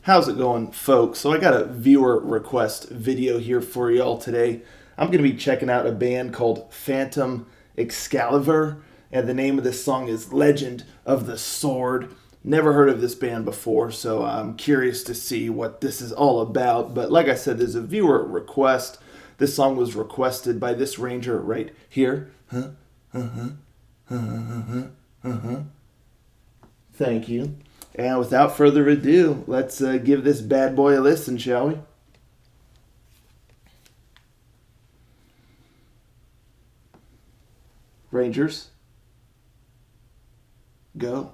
How's it going, folks? So I got a viewer request video here for y'all today. I'm going to be checking out a band called Phantom Excaliver, and the name of this song is Legend of the Sword. Never heard of this band before, so I'm curious to see what this is all about. But like I said, there's a viewer request. This song was requested by this ranger right here. Thank you. And without further ado, let's give this bad boy a listen, shall we? Rangers, go.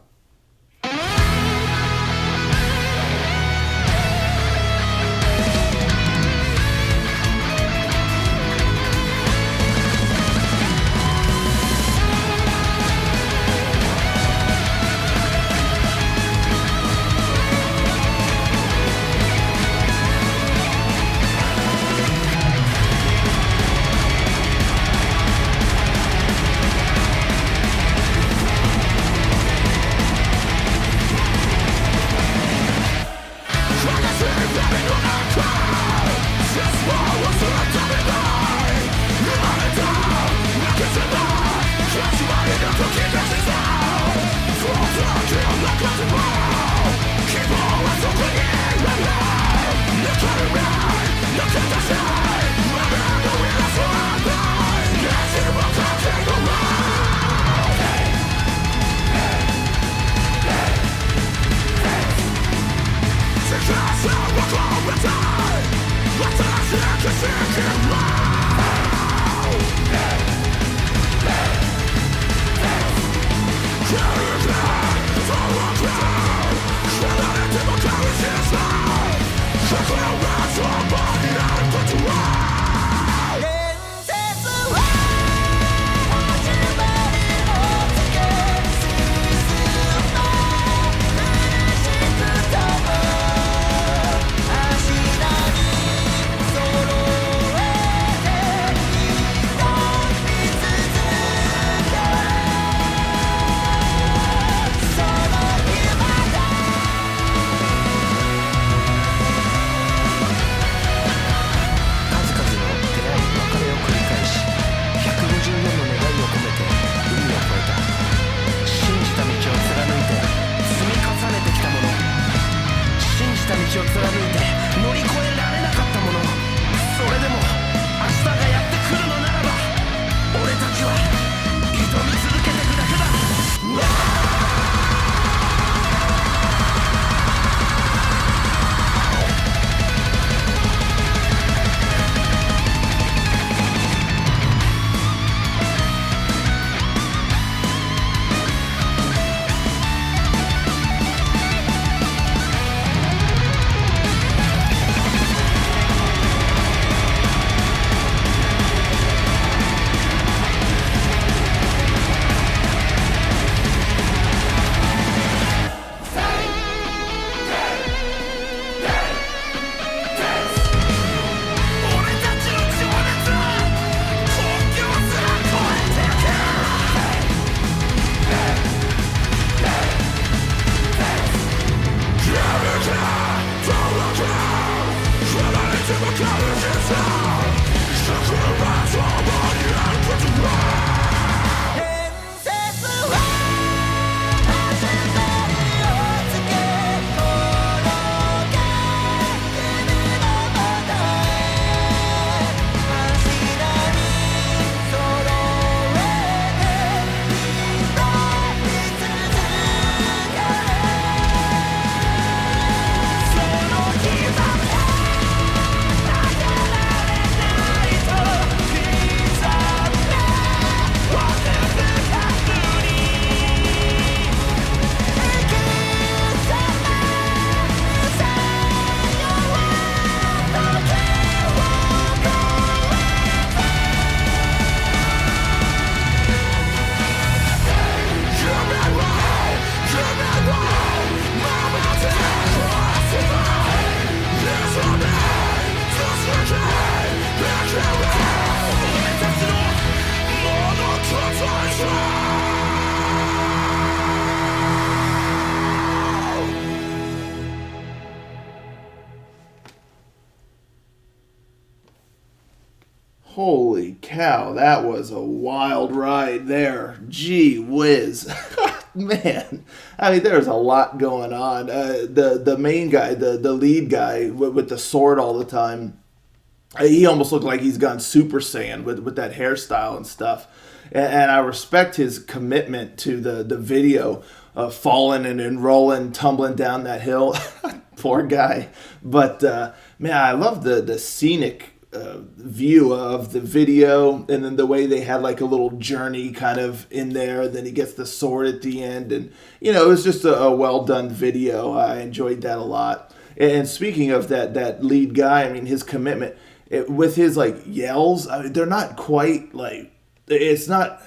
Holy cow, that was a wild ride there. Gee whiz. Man, I mean, there's a lot going on. The main guy, the lead guy with the sword all the time, he almost looked like he's gone Super Saiyan with that hairstyle and stuff. And I respect his commitment to the video of falling and rolling, tumbling down that hill. Poor guy. But man, I love the scenic view of the video, and then the way they had like a little journey kind of in there. Then he gets the sword at the end, and it was just a well done video. I enjoyed that a lot. And speaking of that lead guy, I mean, his commitment with his like yells, I mean, they're not quite like, it's not,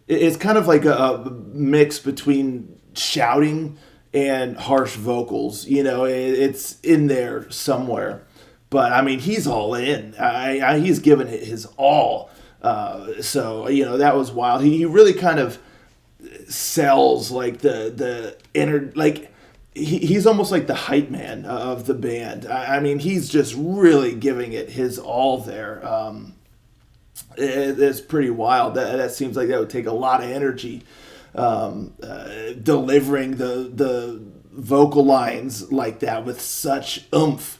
it's kind of like a mix between shouting and harsh vocals. It's in there somewhere. But I mean, he's all in. He's given it his all. So that was wild. He really kind of sells like the inner, like he's almost like the hype man of the band. I mean, he's just really giving it his all there. It's pretty wild. That seems like that would take a lot of energy, delivering the vocal lines like that with such oomph.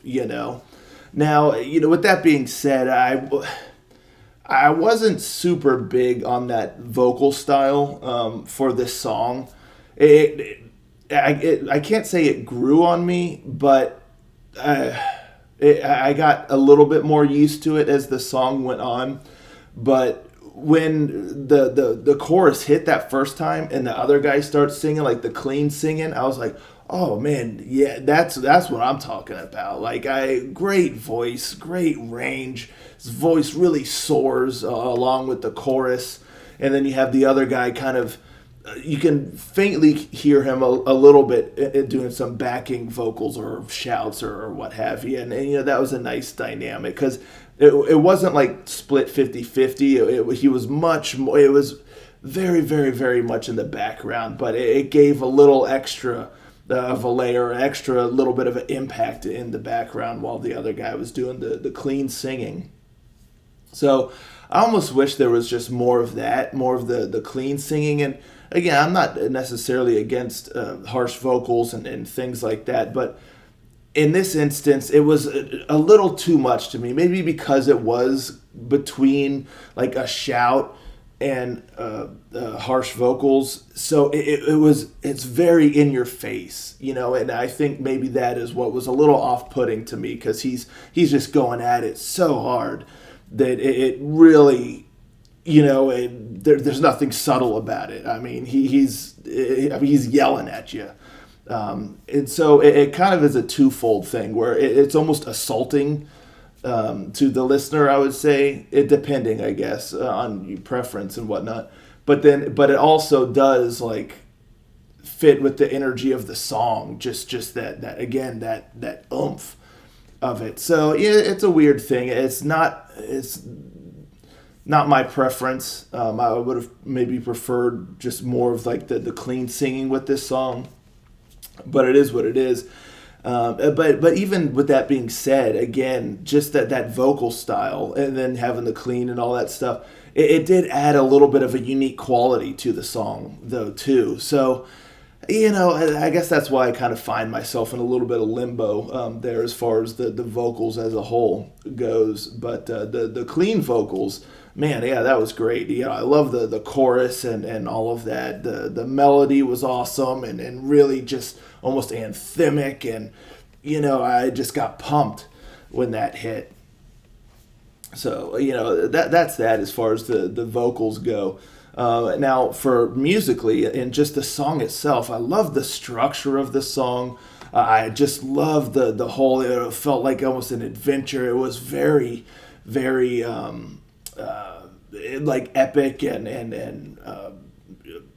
Now, with that being said, I wasn't super big on that vocal style for this song. I can't say it grew on me, but I got a little bit more used to it as the song went on. But when the chorus hit that first time and the other guy starts singing, like the clean singing, I was like, oh man, yeah, that's what I'm talking about. Like, great voice, great range. His voice really soars along with the chorus, and then you have the other guy kind of, you can faintly hear him a little bit doing some backing vocals or shouts or what have you, and that was a nice dynamic because it wasn't like split 50-50. He was much more. It was very, very, very much in the background, but it gave a little extra of a layer, extra little bit of an impact in the background while the other guy was doing the clean singing. So I almost wish there was just more of that, more of the clean singing. And again, I'm not necessarily against harsh vocals and things like that, but in this instance, it was a little too much to me. Maybe because it was between like a shout and harsh vocals, so it's very in your face, and I think maybe that is what was a little off-putting to me, because he's just going at it so hard that it really, there's nothing subtle about it. I mean, he's yelling at you, and so it kind of is a twofold thing where it's almost assaulting to the listener, I would say, it depending, I guess, on your preference and whatnot. But it also does like fit with the energy of the song, just that again, that oomph of it. So yeah, it's a weird thing. It's not my preference. I would have maybe preferred just more of like the clean singing with this song, but it is what it is. But even with that being said, again, just that vocal style and then having the clean and all that stuff, it did add a little bit of a unique quality to the song, though, too. So, I guess that's why I kind of find myself in a little bit of limbo there as far as the vocals as a whole goes. But the clean vocals, man, yeah, that was great. I love the chorus and all of that. The melody was awesome and really just almost anthemic, and I just got pumped when that hit. So that's that as far as the vocals go. Now for musically and just the song itself, I love the structure of the song. I just love the whole. It felt like almost an adventure. It was very, very like epic and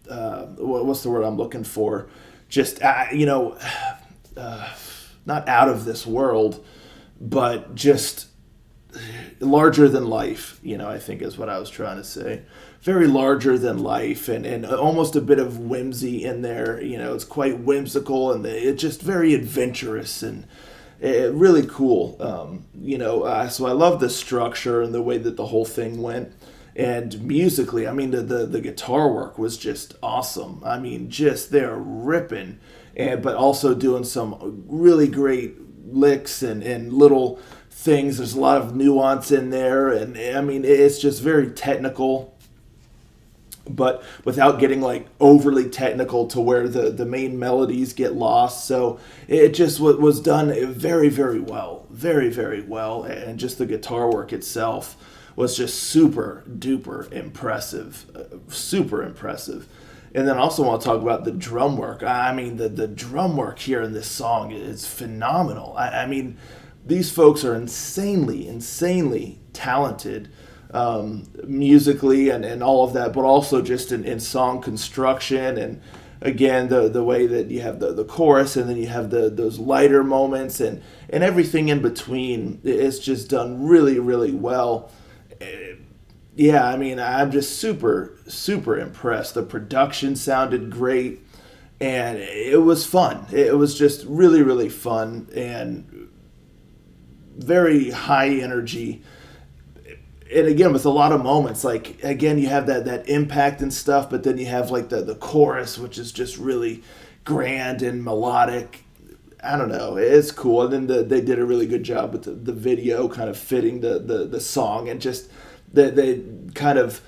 what's the word I'm looking for? Just not out of this world, but just larger than life, I think is what I was trying to say. Very larger than life and almost a bit of whimsy in there. It's quite whimsical and it's just very adventurous, and really cool. So I love the structure and the way that the whole thing went. And musically, I mean, the guitar work was just awesome. I mean, just they're ripping, but also doing some really great licks and little things. There's a lot of nuance in there, and I mean, it's just very technical, but without getting like overly technical to where the main melodies get lost. So it just was done very, very well, very, very well, and just the guitar work itself was just super duper impressive, super impressive. And then I also want to talk about the drum work. I mean, the drum work here in this song is phenomenal. I mean, these folks are insanely, insanely talented musically and all of that, but also just in song construction. And again, the way that you have the chorus, and then you have those lighter moments, and everything in between. It's just done really, really well. Yeah, I mean, I'm just super, super impressed. The production sounded great, and it was fun. It was just really, really fun and very high energy. And again, with a lot of moments, like, again, you have that impact and stuff, but then you have like the chorus, which is just really grand and melodic. I don't know, it's cool. And then they did a really good job with the video kind of fitting the song, and just they kind of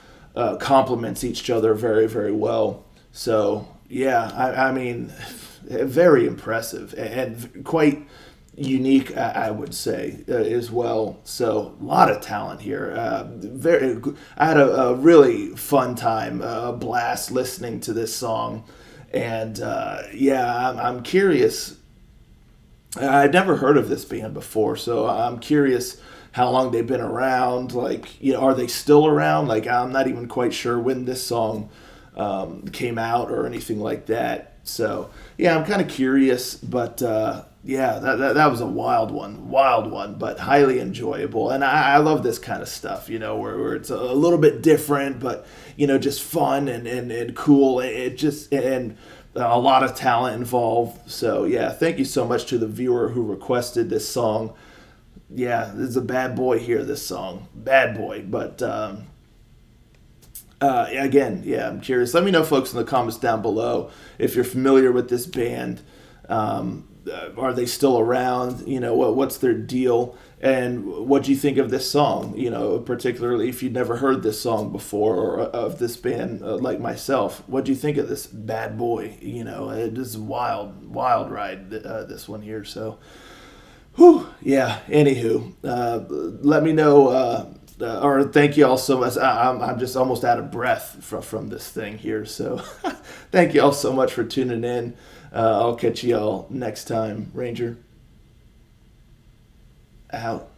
complements each other very, very well. So yeah, I mean, very impressive and quite unique, I would say, as well. So a lot of talent here. I had a really fun time, a blast listening to this song, and yeah, I'm curious. I'd never heard of this band before, so I'm curious how long they've been around. Like, are they still around? Like, I'm not even quite sure when this song came out or anything like that. So, yeah, I'm kind of curious, but yeah, that was a wild one, but highly enjoyable. And I love this kind of stuff, where it's a little bit different, but, just fun and cool. It just, and a lot of talent involved. So yeah, thank you so much to the viewer who requested this song. Yeah, this is a bad boy here, this song. Bad boy. But again, yeah, I'm curious. Let me know, folks, in the comments down below if you're familiar with this band. Are they still around? What's their deal? And what do you think of this song? Particularly if you'd never heard this song before, or of this band like myself. What do you think of this bad boy? It is a wild ride, this one here. So, whew, yeah, anywho, let me know, or thank you all so much. I'm just almost out of breath from this thing here. So thank you all so much for tuning in. I'll catch you all next time. Ranger out.